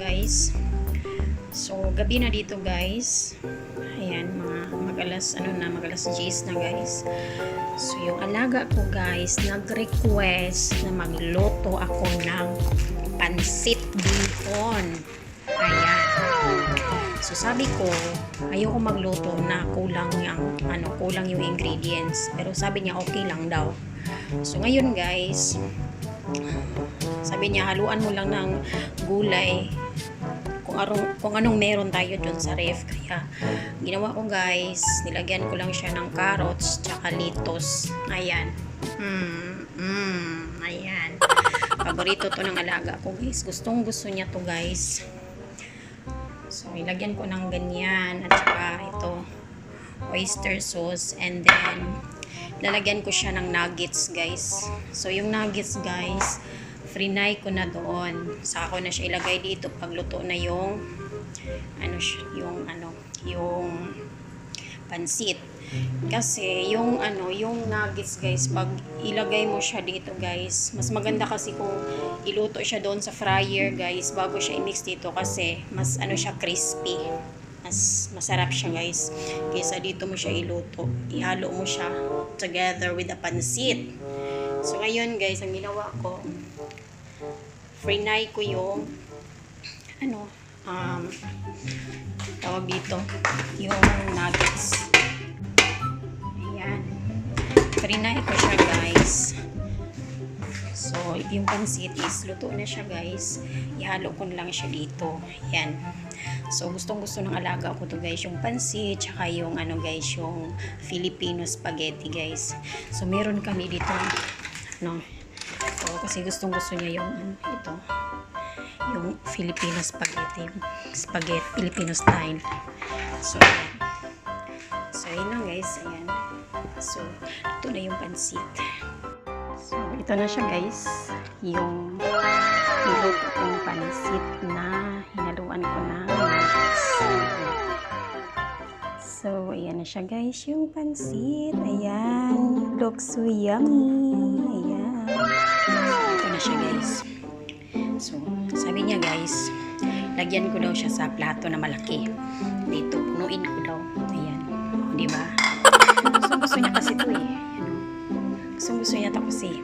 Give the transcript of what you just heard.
guys. So gabi na dito guys. Ayan, mag-alas 10 na guys. So yung alaga ko guys, nag-request na magluto ako ng pansit bihon. Ayan. So sabi ko, ayoko magluto na kulang yung ingredients. Pero sabi niya okay lang daw. So ngayon guys, sabi niya haluan mo lang ng gulay kung anong meron tayo dun sa ref. Kaya ginawa ko guys, nilagyan ko lang siya ng carrots tsaka litos. Ayan. Ayan. Paborito to ng alaga ko guys. Gustong gusto niya to guys. So ilagyan ko ng ganyan at saka ito oyster sauce, and then lalagyan ko siya ng nuggets guys. So yung nuggets guys, frinay ko na doon. Saka ko na siya ilagay dito pagluto na yung yung pansit. Kasi yung nuggets guys, pag ilagay mo siya dito guys, mas maganda kasi kung iluto siya doon sa fryer guys bago siya i-mix dito, kasi mas siya crispy. Mas masarap siya guys kaysa dito mo siya iluto. Ihalo mo siya together with the pansit. So ngayon guys, ang ginawa ko, frinay ko yung tawag dito, yung nuggets. Ayan, frinay ko siya guys. So yung pansit is luto na siya guys, ihalo ko na lang siya dito. Ayan. So gustong gusto ng alaga ko to guys, yung pansit tsaka yung guys, yung Filipino spaghetti guys. So meron kami dito kasi gustong gusto niya yung yung Filipino spaghetti Filipino style. So ayan. So yun lang guys, ayan. So ito na yung pansit. So ito na siya guys, yung niluto kong pansit na hinaluan ko na nuggets. So ayan na siya guys, yung pansit. Ayan, looks so yummy. Ayan, ito na siya guys. So sabi niya guys, lagyan ko daw siya sa plato na malaki dito, punuin ko daw. Ayan, di ba? Gusto niya kasi ito eh. Gusto niya ito kasi